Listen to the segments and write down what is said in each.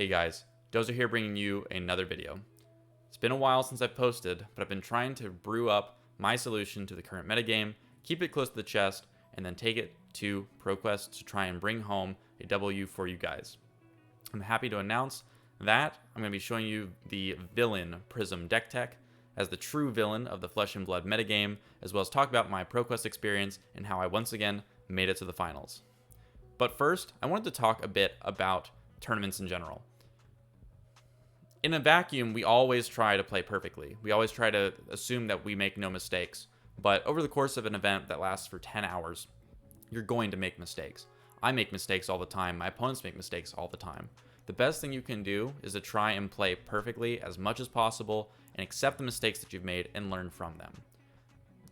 Hey guys, Dozer here bringing you another video. It's been a while since I've posted, but I've been trying to brew up my solution to the current metagame, keep it close to the chest, and then take it to ProQuest to try and bring home a W for you guys. I'm happy to announce that I'm going to be showing you the villain Prism deck tech as the true villain of the Flesh and Blood metagame, as well as talk about my ProQuest experience and how I once again made it to the finals. But first, I wanted to talk a bit about tournaments in general. In a vacuum, we always try to play perfectly. We always try to assume that we make no mistakes. But over the course of an event that lasts for 10 hours, you're going to make mistakes. I make mistakes all the time. My opponents make mistakes all the time. The best thing you can do is to try and play perfectly as much as possible and accept the mistakes that you've made and learn from them.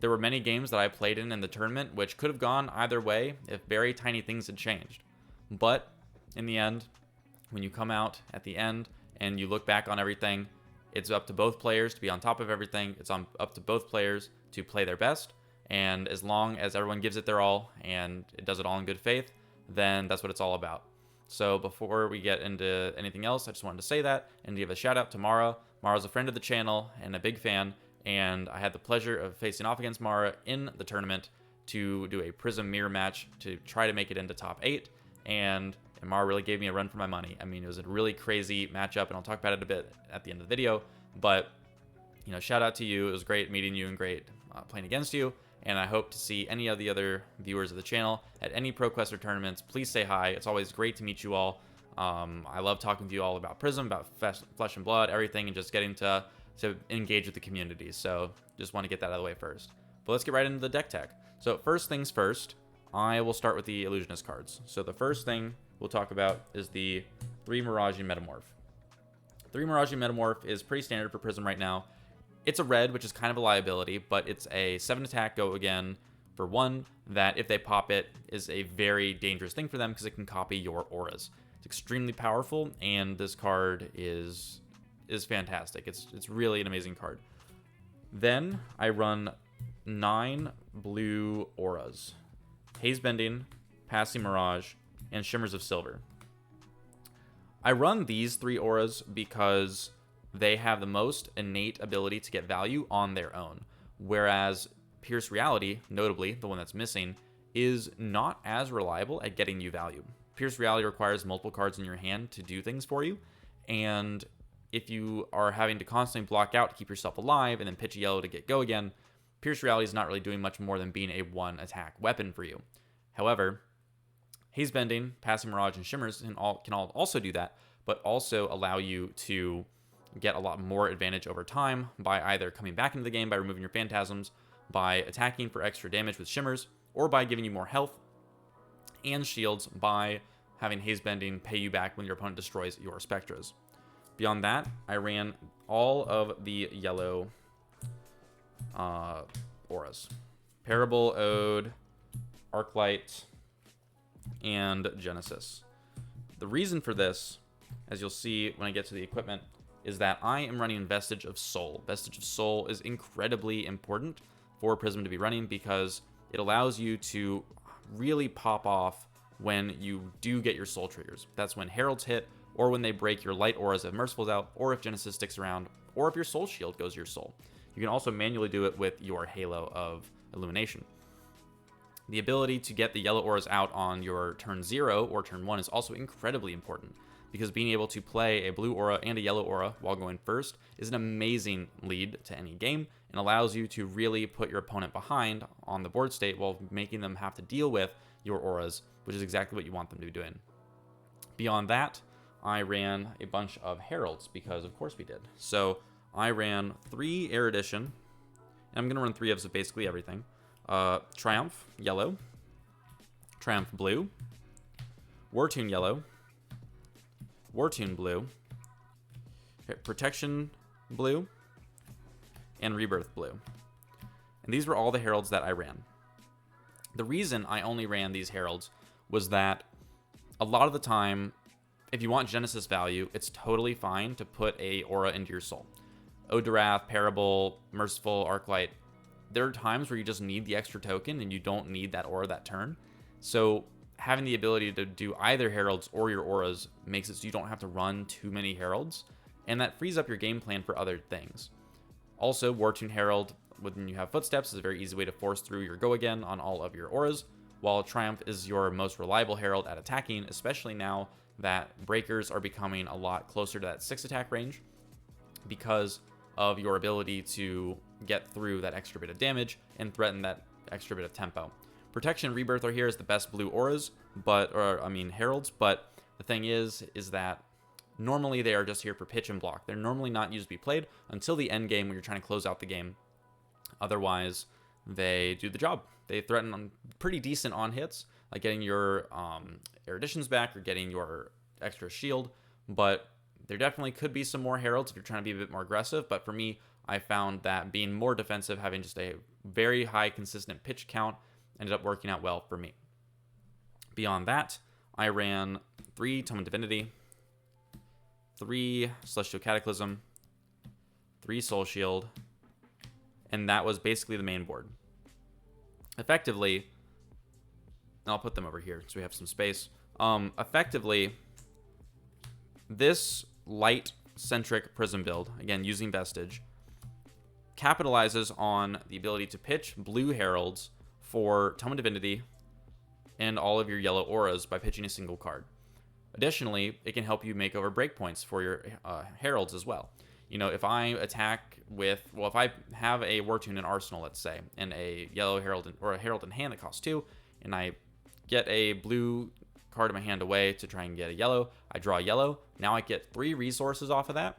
There were many games that I played in the tournament which could have gone either way if very tiny things had changed. But in the end, when you come out at the end and you look back on everything, it's up to both players to be on top of everything. It's up to both players to play their best. And as long as everyone gives it their all and it does it all in good faith, then that's what it's all about. So before we get into anything else, I just wanted to say that and give a shout out to Mara. Mara's a friend of the channel and a big fan. And I had the pleasure of facing off against Mara in the tournament to do a Prism mirror match to try to make it into top 8. And Mara really gave me a run for my money. I mean, it was a really crazy matchup, and I'll talk about it a bit at the end of the video. But, you know, shout out to you. It was great meeting you and great playing against you. And I hope to see any of the other viewers of the channel at any ProQuest or tournaments. Please say hi. It's always great to meet you all. I love talking to you all about Prism, about Flesh and Blood, everything, and just getting to engage with the community. So just want to get that out of the way first. But let's get right into the deck tech. So first things first, I will start with the Illusionist cards. So the first thing we'll talk about is the 3 Mirage Metamorph. 3 Mirage Metamorph is pretty standard for Prism right now. It's a red, which is kind of a liability, but it's a 7 attack go again for 1 that if they pop it is a very dangerous thing for them because it can copy your auras. It's extremely powerful, and this card is fantastic. It's really an amazing card. Then I run 9 blue auras: Haze Bending, Passing Mirage, and Shimmers of Silver. I run these 3 auras because they have the most innate ability to get value on their own, whereas Pierce Reality, notably the one that's missing, is not as reliable at getting you value. Pierce Reality requires multiple cards in your hand to do things for you, and if you are having to constantly block out to keep yourself alive and then pitch a yellow to get go again, Pierce Reality is not really doing much more than being a 1 attack weapon for you. However, Haze Bending, Passing Mirage, and Shimmers can all also do that, but also allow you to get a lot more advantage over time by either coming back into the game by removing your phantasms, by attacking for extra damage with Shimmers, or by giving you more health and shields by having Haze Bending pay you back when your opponent destroys your Spectras. Beyond that, I ran all of the yellow auras: Parable, Ode, Arclight, and Genesis. The reason for this, as you'll see when I get to the equipment, is that I am running Vestige of Soul. Vestige of Soul is incredibly important for Prism to be running because it allows you to really pop off when you do get your soul triggers. That's when Heralds hit, or when they break your light auras if Merciful's out, or if Genesis sticks around, or if your soul shield goes to your soul. You can also manually do it with your Halo of Illumination. The ability to get the yellow auras out on your turn 0 or turn 1 is also incredibly important, because being able to play a blue aura and a yellow aura while going first is an amazing lead to any game and allows you to really put your opponent behind on the board state while making them have to deal with your auras, which is exactly what you want them to be doing. Beyond that, I ran a bunch of Heralds because of course we did. So I ran 3 Erudition, and I'm going to run 3 of basically everything. Triumph Yellow, Triumph Blue, Wartune Yellow, Wartune Blue, Protection Blue, and Rebirth Blue. And these were all the Heralds that I ran. The reason I only ran these Heralds was that a lot of the time, if you want Genesis value, it's totally fine to put a aura into your soul. Ode to Wrath, Parable, Merciful, Arclight. There are times where you just need the extra token and you don't need that aura that turn. So having the ability to do either heralds or your auras makes it so you don't have to run too many heralds, and that frees up your game plan for other things. Also, Wartune Herald, when you have footsteps, is a very easy way to force through your go again on all of your auras, while Triumph is your most reliable herald at attacking, especially now that breakers are becoming a lot closer to that 6 attack range because of your ability to get through that extra bit of damage and threaten that extra bit of tempo. Protection and Rebirth are here as the best blue auras, heralds, but the thing is that normally they are just here for pitch and block. They're normally not used to be played until the end game when you're trying to close out the game. Otherwise, they do the job. They threaten on pretty decent on hits, like getting your eruditions back or getting your extra shield, but there definitely could be some more heralds if you're trying to be a bit more aggressive. But for me, I found that being more defensive, having just a very high consistent pitch count, ended up working out well for me. Beyond that, I ran 3 Tome of Divinity, 3 Celestial Cataclysm, 3 Soul Shield, and that was basically the main board. Effectively, I'll put them over here so we have some space. Effectively, this light-centric Prism build, again, using Vestige, capitalizes on the ability to pitch blue heralds for Tome of Divinity and all of your yellow auras by pitching a single card. Additionally, it can help you make over breakpoints for your heralds as well. You know, if I attack with, if I have a Wartune in Arsenal, let's say, and a yellow herald or a herald in hand that costs 2, and I get a blue card in my hand away to try and get a yellow, I draw a yellow. Now I get 3 resources off of that.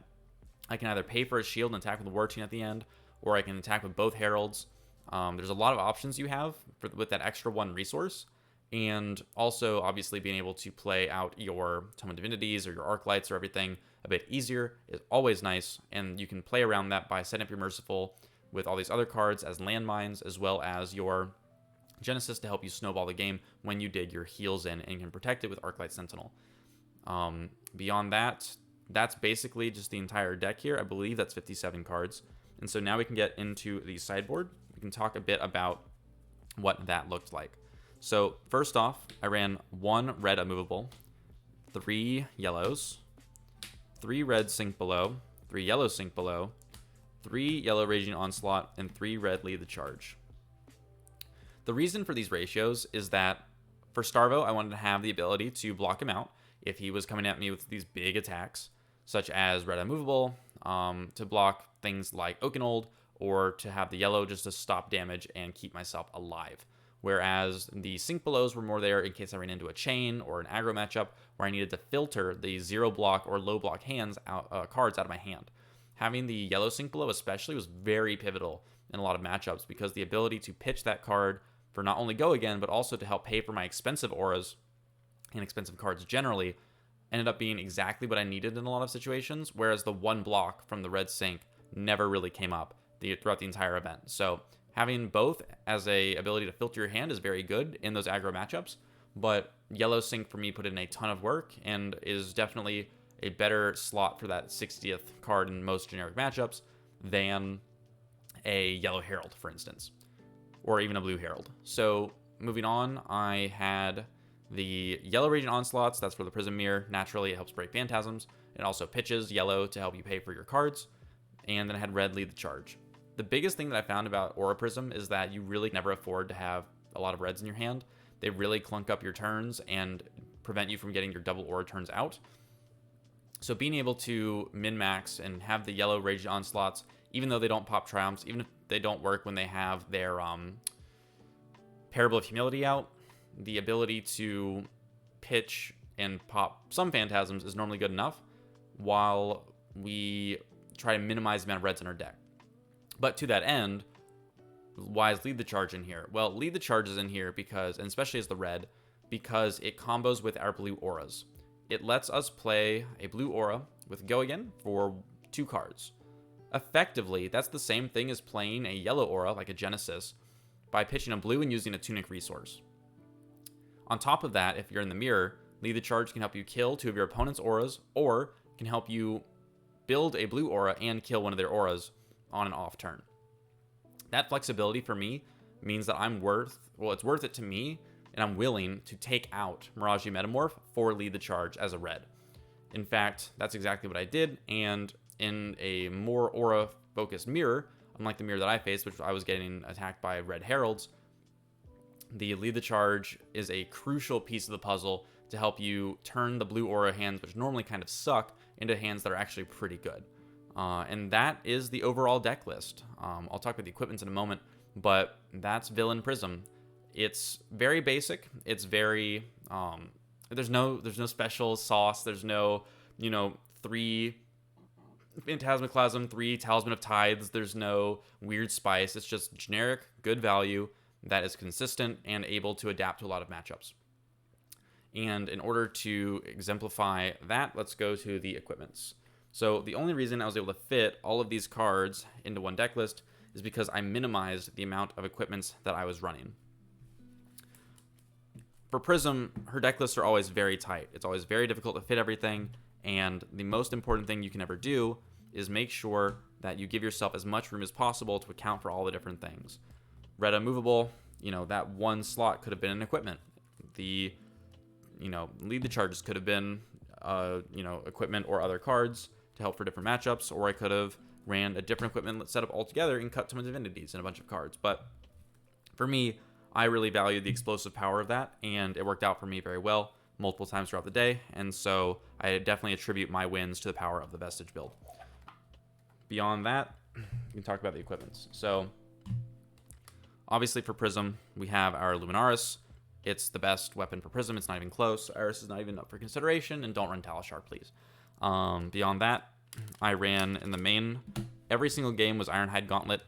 I can either pay for a shield and attack with the Wartune at the end, or I can attack with both heralds. There's a lot of options you have with that extra 1 resource. And also, obviously, being able to play out your Tome of Divinities or your Arc Lights or everything a bit easier is always nice. And you can play around that by setting up your Merciful with all these other cards as landmines, as well as your Genesis to help you snowball the game when you dig your heals in, and you can protect it with Arclight Sentinel. Beyond that, that's basically just the entire deck here. I believe that's 57 cards. And so now we can get into the sideboard. We can talk a bit about what that looked like. So first off, I ran 1 red unmovable, 3 yellows, 3 red sink below, 3 yellow sink below, 3 yellow raging onslaught, and 3 red lead the charge. The reason for these ratios is that for Starvo, I wanted to have the ability to block him out if he was coming at me with these big attacks, such as red unmovable, to block things like Oakenold, or to have the yellow just to stop damage and keep myself alive. Whereas the sink belows were more there in case I ran into a chain or an aggro matchup where I needed to filter the 0 block or low block cards out of my hand. Having the yellow sink below especially was very pivotal in a lot of matchups because the ability to pitch that card for not only go again, but also to help pay for my expensive auras and expensive cards generally ended up being exactly what I needed in a lot of situations, whereas the 1 block from the red sink never really came up throughout the entire event. So having both as a ability to filter your hand is very good in those aggro matchups, but yellow sink for me put in a ton of work and is definitely a better slot for that 60th card in most generic matchups than a yellow herald, for instance, or even a blue herald. So moving on, I had the yellow raging onslaughts. That's for the Prism Mirror. Naturally, it helps break phantasms. It also pitches yellow to help you pay for your cards. And then I had red lead the charge. The biggest thing that I found about Aura Prism is that you really never afford to have a lot of reds in your hand. They really clunk up your turns and prevent you from getting your double aura turns out. So being able to min-max and have the yellow rage onslaughts, even though they don't pop triumphs, even if they don't work when they have their Parable of Humility out, the ability to pitch and pop some phantasms is normally good enough while we try to minimize the amount of reds in our deck. But to that end, why is Lead the Charge in here? Well, Lead the Charge is in here because, and especially as the red, because it combos with our blue auras. It lets us play a blue aura with Go Again for 2 cards. Effectively, that's the same thing as playing a yellow aura, like a Genesis, by pitching a blue and using a Tunic resource. On top of that, if you're in the mirror, Lead the Charge can help you kill 2 of your opponent's auras, or can help you build a blue aura and kill one of their auras on an off turn. That flexibility for me means that it's worth it to me and I'm willing to take out Mirage Metamorph for Lead the Charge as a red. In fact, that's exactly what I did, and in a more aura-focused mirror, unlike the mirror that I faced, which I was getting attacked by red heralds, the Lead the Charge is a crucial piece of the puzzle to help you turn the blue aura hands, which normally kind of suck, into hands that are actually pretty good. And that is the overall deck list. I'll talk about the equipments in a moment, but that's Villain Prism. It's very basic. It's very there's no special sauce. There's no 3 Phantasmaclasm, 3 Talisman of Tithes. There's no weird spice. It's just generic, good value that is consistent and able to adapt to a lot of matchups. And in order to exemplify that, let's go to the equipments. So the only reason I was able to fit all of these cards into one deck list is because I minimized the amount of equipments that I was running. For Prism, her deck lists are always very tight. It's always very difficult to fit everything, and the most important thing you can ever do is make sure that you give yourself as much room as possible to account for all the different things. Red Unmovable, that one slot could have been an equipment. The Lead the Charges could have been equipment or other cards to help for different matchups, or I could have ran a different equipment setup altogether and cut some divinities and a bunch of cards. But for me, I really valued the explosive power of that, and it worked out for me very well multiple times throughout the day, and so I definitely attribute my wins to the power of the Vestige build. Beyond that, we can talk about the equipments. So obviously for Prism, we have our Luminaris. It's the best weapon for Prism. It's not even close. Iris is not even up for consideration, and don't run Talishar, please. Beyond that, I ran in the main. Every single game was Ironhide Gauntlet.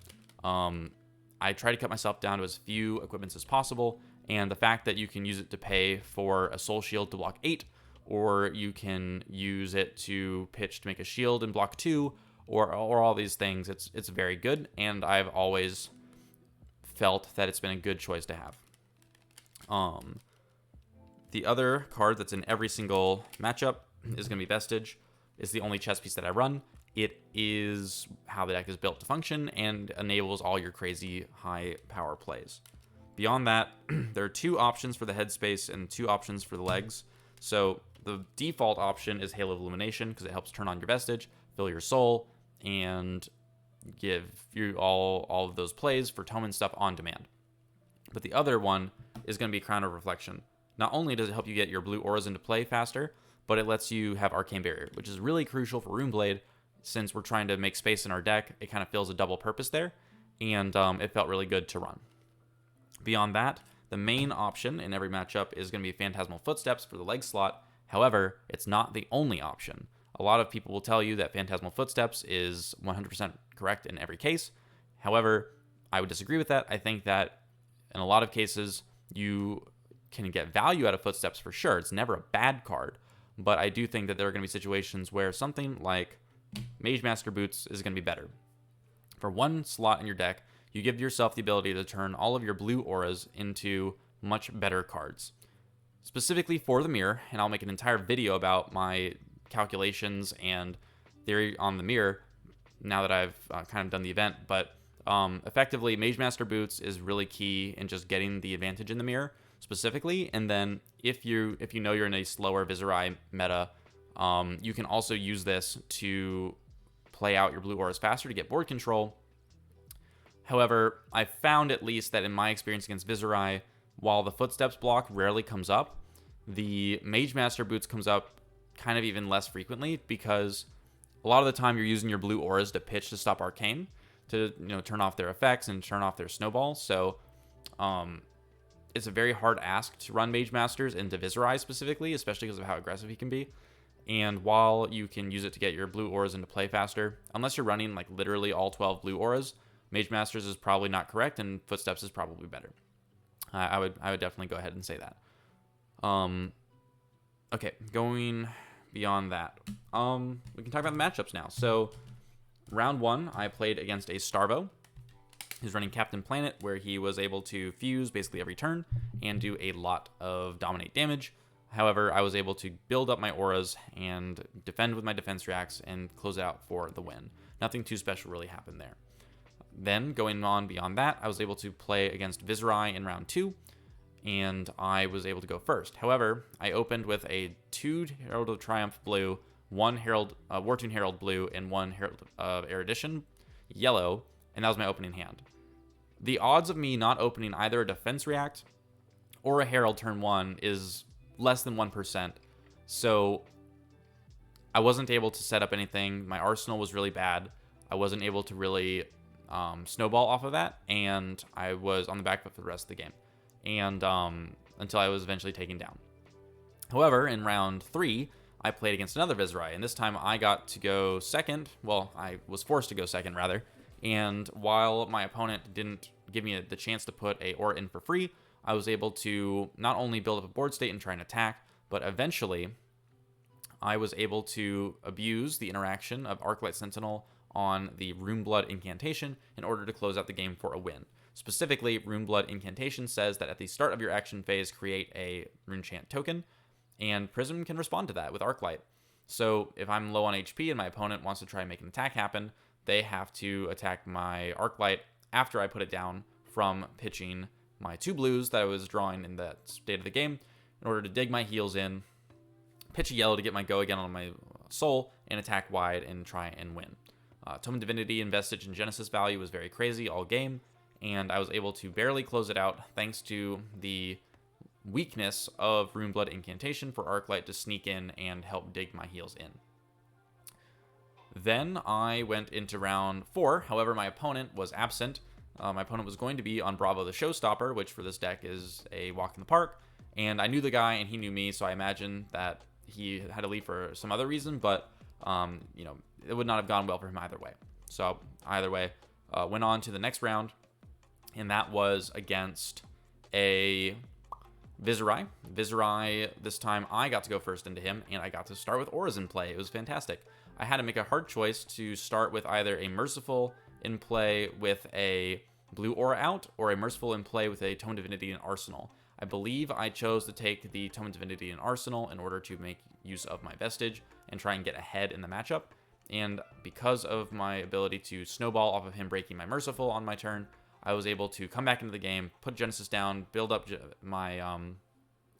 I try to cut myself down to as few equipments as possible, and the fact that you can use it to pay for a Soul Shield to block 8, or you can use it to pitch to make a shield and block 2, or all these things, it's very good, and I've always felt that it's been a good choice to have. The other card that's in every single matchup is going to be Vestige. It's the only chess piece that I run. It is how the deck is built to function and enables all your crazy high power plays. Beyond that, there are 2 options for the headspace and 2 options for the legs. So the default option is Halo of Illumination because it helps turn on your Vestige, fill your soul, and give you all of those plays for tome and stuff on demand. But the other one is going to be Crown of Reflection. Not only does it help you get your blue auras into play faster, but it lets you have Arcane Barrier, which is really crucial for Runeblade. Since we're trying to make space in our deck, it kind of fills a double purpose there, and it felt really good to run. Beyond that, the main option in every matchup is going to be Phantasmal Footsteps for the leg slot. However, it's not the only option. A lot of people will tell you that Phantasmal Footsteps is 100% correct in every case. However, I would disagree with that. I think that in a lot of cases, you can get value out of Footsteps for sure. It's never a bad card, but I do think that there are going to be situations where something like Mage Master Boots is going to be better. For one slot in your deck, you give yourself the ability to turn all of your blue auras into much better cards. Specifically for the mirror, and I'll make an entire video about my calculations and theory on the mirror now that I've kind of done the event, but effectively, Mage Master Boots is really key in just getting the advantage in the mirror specifically, and then if you know you're in a slower Viserai meta, you can also use this to play out your blue auras faster to get board control. However, I found at least that in my experience against Viserai, while the Footsteps block rarely comes up, the Mage Master Boots comes up kind of even less frequently because a lot of the time you're using your blue auras to pitch to stop Arcane, to turn off their effects and turn off their snowballs. So it's a very hard ask to run Mage Masters into Viserai specifically, especially because of how aggressive he can be. And while you can use it to get your blue auras into play faster, unless you're running like literally all 12 blue auras, Mage Masters is probably not correct, and Footsteps is probably better. I would definitely go ahead and say that. Okay, going beyond that, we can talk about the matchups now. So round 1, I played against a Starvo. He's running Captain Planet, where he was able to fuse basically every turn and do a lot of dominate damage. However, I was able to build up my auras and defend with my defense reacts and close it out for the win. Nothing too special really happened there. Then, going on beyond that, I was able to play against Viserai in round 2. and I was able to go first. However, I opened with a 2 Herald of Triumph blue, 1 Herald, Wartune Herald blue, and 1 Herald of Erudition yellow, and that was my opening hand. The odds of me not opening either a Defense React or a Herald turn 1 is less than 1%, so I wasn't able to set up anything. My arsenal was really bad. I wasn't able to really snowball off of that, and I was on the back foot for the rest of the game, and until I was eventually taken down. However, in round 3, I played against another Viserai, and this time I got to go second. Well, I was forced to go second, rather. And while my opponent didn't give me the chance to put a aura in for free, I was able to not only build up a board state and try and attack, but eventually I was able to abuse the interaction of Arclight Sentinel on the Runeblood incantation in order to close out the game for a win. Specifically, Runeblood incantation says that at the start of your action phase, create a Runechant token, and Prism can respond to that with Arclight. So if I'm low on HP and my opponent wants to try and make an attack happen, they have to attack my Arclight after I put it down from pitching my 2 blues that I was drawing in that state of the game in order to dig my heels in, pitch a yellow to get my go again on my soul, and attack wide and try and win. Tome of Divinity and Vestige and Genesis value was very crazy all game, and I was able to barely close it out thanks to the weakness of Runeblood incantation for Arclight to sneak in and help dig my heels in. Then I went into round 4. However, my opponent was absent. My opponent was going to be on Bravo the Showstopper, which for this deck is a walk in the park. And I knew the guy and he knew me, so I imagine that he had to leave for some other reason, but you know, it would not have gone well for him either way. So either way, went on to the next round, and that was against a Viserai. Viserai, this time I got to go first into him, and I got to start with auras in play. It was fantastic. I had to make a hard choice to start with either a Merciful in play with a blue aura out, or a Merciful in play with a Tome of Divinity and Arsenal. I believe I chose to take the Tome of Divinity and Arsenal in order to make use of my Vestige and try and get ahead in the matchup. And because of my ability to snowball off of him breaking my Merciful on my turn, I was able to come back into the game, put Genesis down, build up my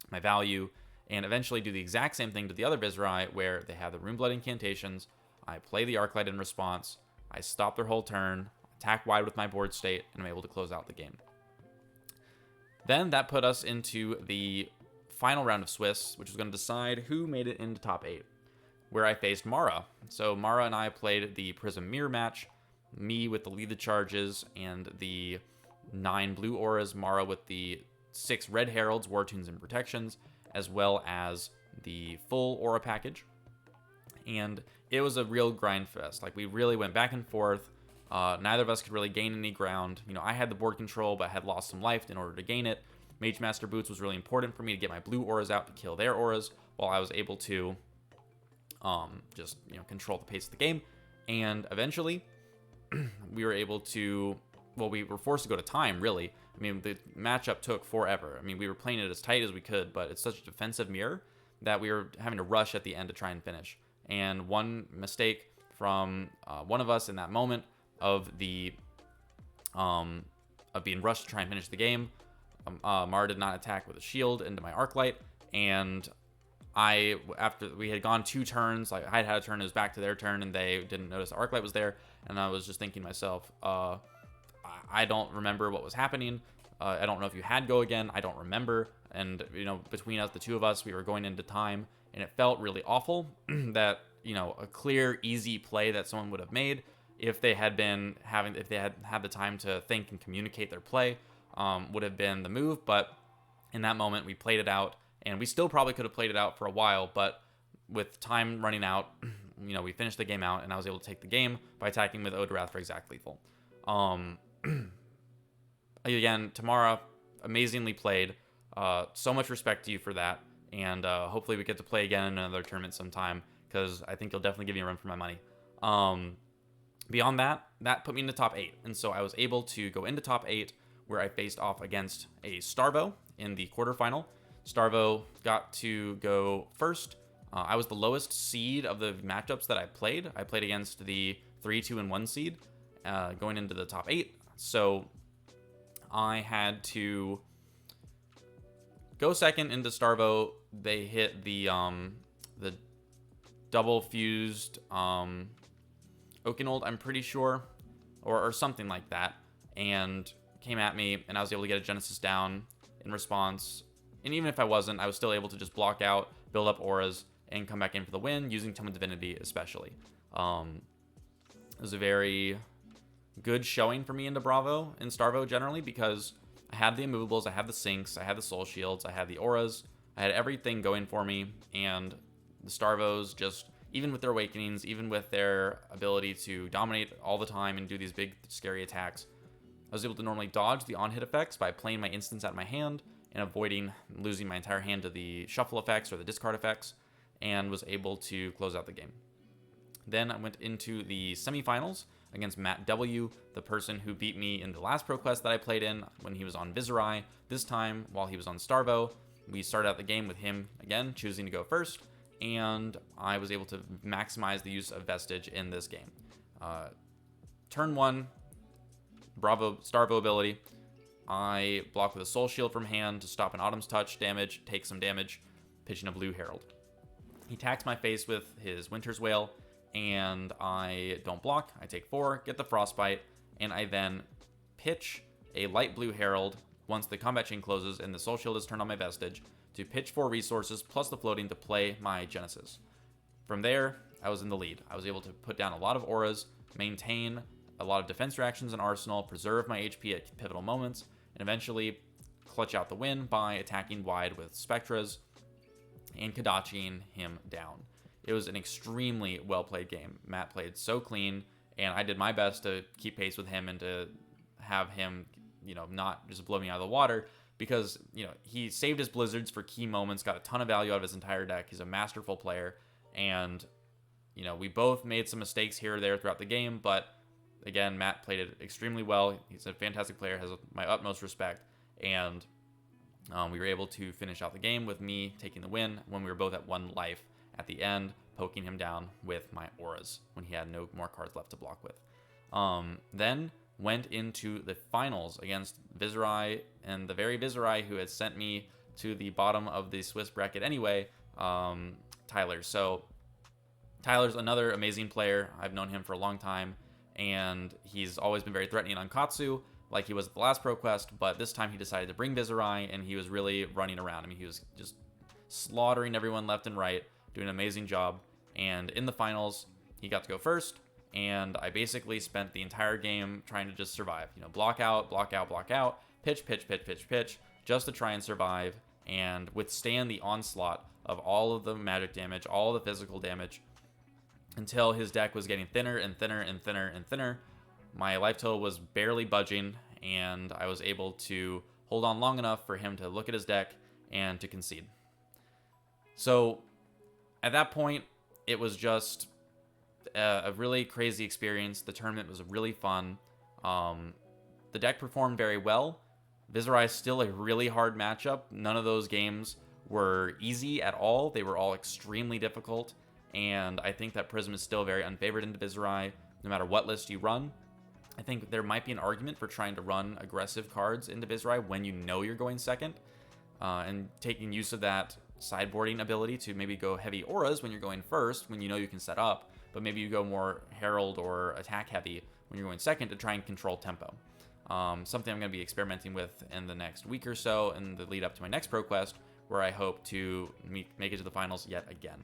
my value, and eventually do the exact same thing to the other Viserai, where they have the Runeblood incantations. I play the Arclight in response, I stop their whole turn, attack wide with my board state, and I'm able to close out the game. Then that put us into the final round of Swiss, which was going to decide who made it into top 8, where I faced Mara. So Mara and I played the Prism Mirror match, me with the Lead the Charges and the 9 blue auras, Mara with the 6 red heralds, War Tunes, and protections, as well as the full aura package. And it was a real grind fest. Like, we really went back and forth. Neither of us could really gain any ground. You know, I had the board control, but had lost some life in order to gain it. Mage Master Boots was really important for me to get my blue auras out to kill their auras, while I was able to just, you know, control the pace of the game. And eventually, we were able to, well, we were forced to go to time, really. I mean, the matchup took forever. I mean, we were playing it as tight as we could, but it's such a defensive mirror that we were having to rush at the end to try and finish. And one mistake from one of us in that moment of the of being rushed to try and finish the game, Mara did not attack with a shield into my Arclight, and after we had gone 2 turns, like I had a turn, it was back to their turn, and they didn't notice the Arclight was there, and I was just thinking to myself, I don't remember what was happening. I don't know if you had go again. I don't remember. And, you know, between us, the 2 of us, we were going into time, and it felt really awful that, you know, a clear, easy play that someone would have made if they had had the time to think and communicate their play, would have been the move. But in that moment, we played it out, and we still probably could have played it out for a while, but with time running out, you know, we finished the game out, and I was able to take the game by attacking with Odarath for exact lethal. Again, Tamara, amazingly played. So much respect to you for that, and hopefully we get to play again in another tournament sometime, because I think you'll definitely give me a run for my money. Beyond that, that put me in the top 8, and so I was able to go into top 8, where I faced off against a Starvo in the quarterfinal. Starvo got to go first. I was the lowest seed of the matchups that I played. I played against the 3, 2, and 1 seed going into the top 8. So I had to go second into Starvo. They hit the double fused Okinold, I'm pretty sure, or something like that, and came at me, and I was able to get a Genesis down in response. And even if I wasn't, I was still able to just block out, build up auras, and come back in for the win, using Tome of Divinity especially. It was a very good showing for me into Bravo and Starvo generally, because I had the immovables, I had the sinks, I had the soul shields, I had the auras, I had everything going for me, and the Starvos just, even with their awakenings, even with their ability to dominate all the time and do these big scary attacks, I was able to normally dodge the on-hit effects by playing my instants out of my hand and avoiding losing my entire hand to the shuffle effects or the discard effects, and was able to close out the game. Then I went into the semifinals against Matt W., the person who beat me in the last ProQuest that I played in when he was on Viserai. This time, while he was on Starvo, we started out the game with him, again, choosing to go first, and I was able to maximize the use of Vestige in this game. Turn 1, Bravo Starvo ability, I block with a Soul Shield from hand to stop an Autumn's Touch damage, take some damage, pitching a Blue Herald. He attacks my face with his Winter's Wail, and I don't block. I take 4, get the Frostbite, and I then pitch a Light Blue Herald once the combat chain closes and the Soul Shield is turned on my Vestige to pitch 4 resources plus the floating to play my Genesis. From there, I was in the lead. I was able to put down a lot of auras, maintain a lot of defense reactions in Arsenal, preserve my HP at pivotal moments, and eventually clutch out the win by attacking wide with Spectras and Kadachiing him down. It was an extremely well-played game. Matt played so clean, and I did my best to keep pace with him and to have him, not just blow me out of the water, because, he saved his Blizzards for key moments, got a ton of value out of his entire deck. He's a masterful player, and, we both made some mistakes here or there throughout the game, but again, Matt played it extremely well. He's a fantastic player, has my utmost respect, and we were able to finish out the game with me taking the win when we were both at 1 life at the end, poking him down with my auras when he had no more cards left to block with. Then went into the finals against Viserai, and the very Viserai who had sent me to the bottom of the Swiss bracket anyway, Tyler. So Tyler's another amazing player. I've known him for a long time, and he's always been very threatening on Katsu, like he was at the last ProQuest, but this time he decided to bring Viserai, and he was really running around. I mean, he was just slaughtering everyone left and right, doing an amazing job. And in the finals, he got to go first, and I basically spent the entire game trying to just survive. Block out, block out, block out, pitch, pitch, pitch, pitch, pitch, just to try and survive and withstand the onslaught of all of the magic damage, all the physical damage, until his deck was getting thinner and thinner and thinner and thinner. My life total was barely budging, and I was able to hold on long enough for him to look at his deck and to concede. So at that point, it was just a really crazy experience. The tournament was really fun. The deck performed very well. Viserai is still a really hard matchup. None of those games were easy at all. They were all extremely difficult, and I think that Prism is still very unfavored into Viserai, no matter what list you run. I think there might be an argument for trying to run aggressive cards into Viserai when you know you're going second, and taking use of that sideboarding ability to maybe go heavy auras when you're going first, when you know you can set up, but maybe you go more Herald or attack heavy when you're going second to try and control tempo. Something I'm going to be experimenting with in the next week or so in the lead up to my next ProQuest, where I hope to make it to the finals yet again.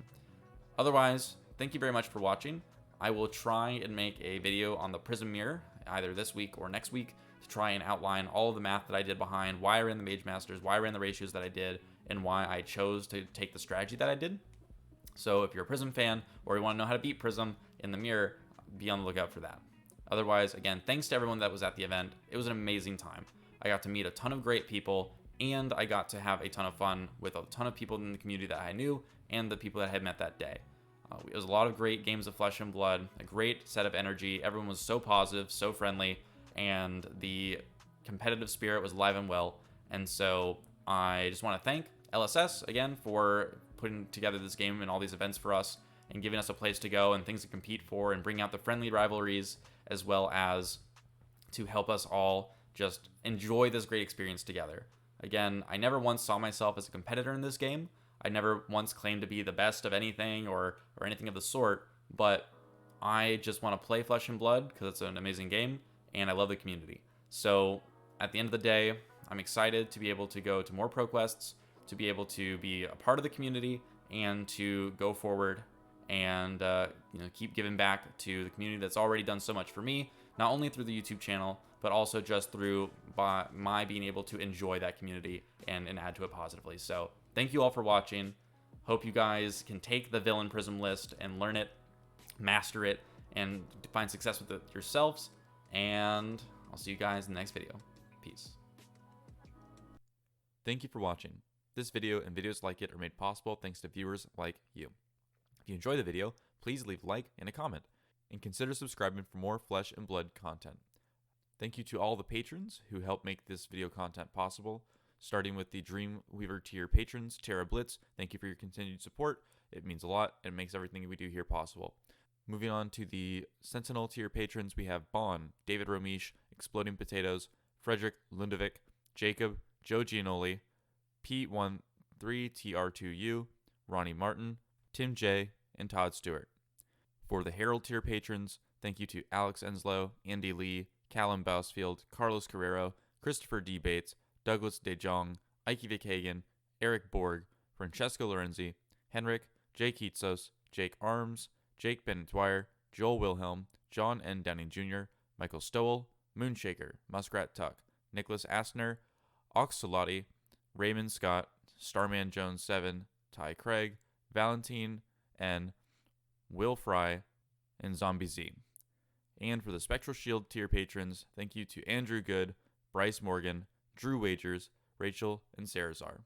Otherwise, thank you very much for watching. I will try and make a video on the Prism Mirror either this week or next week to try and outline all of the math that I did behind why I ran the Mage Masters, why I ran the ratios that I did, and why I chose to take the strategy that I did. So if you're a Prism fan or you want to know how to beat Prism in the mirror, be on the lookout for that. Otherwise, again, thanks to everyone that was at the event. It was an amazing time. I got to meet a ton of great people, and I got to have a ton of fun with a ton of people in the community that I knew and the people that I had met that day. It was a lot of great games of Flesh and Blood, a great set of energy. Everyone was so positive, so friendly, and the competitive spirit was alive and well. And so I just want to thank LSS again for putting together this game and all these events for us and giving us a place to go and things to compete for and bring out the friendly rivalries, as well as to help us all just enjoy this great experience together. Again, I never once saw myself as a competitor in this game. I never once claimed to be the best of anything or anything of the sort, but I just want to play Flesh and Blood because it's an amazing game and I love the community. So at the end of the day, I'm excited to be able to go to more ProQuests, to be able to be a part of the community, and to go forward and keep giving back to the community that's already done so much for me, not only through the YouTube channel, but also just through my being able to enjoy that community and add to it positively. So thank you all for watching. Hope you guys can take the villain Prism list and learn it, master it, and find success with it yourselves. And I'll see you guys in the next video. Peace. Thank you for watching. This video and videos like it are made possible thanks to viewers like you. If you enjoy the video, please leave a like and a comment, and consider subscribing for more Flesh and Blood content. Thank you to all the patrons who help make this video content possible, starting with the Dreamweaver tier patrons, Tara Blitz. Thank you for your continued support. It means a lot and makes everything we do here possible. Moving on to the Sentinel tier patrons, we have Bon, David Romish, Exploding Potatoes, Frederick Lundovic, Jacob, Joe Gianoli, P13TR2U, Ronnie Martin, Tim J, and Todd Stewart. For the Herald tier patrons, thank you to Alex Enslow, Andy Lee, Callum Bousfield, Carlos Carrero, Christopher D. Bates, Douglas DeJong, Ike Hagen, Eric Borg, Francesco Lorenzi, Henrik, Jake Kitsos, Jake Arms, Jake Bennett Dwyer, Joel Wilhelm, John N. Downing Jr., Michael Stowell, Moonshaker, Muskrat Tuck, Nicholas Astner, Oxalati, Raymond Scott, Starman Jones 7, Ty Craig, Valentine N, Will Fry, and Zombie Z. And for the Spectral Shield tier patrons, thank you to Andrew Good, Bryce Morgan, Drew Wagers, Rachel, and Sarazar.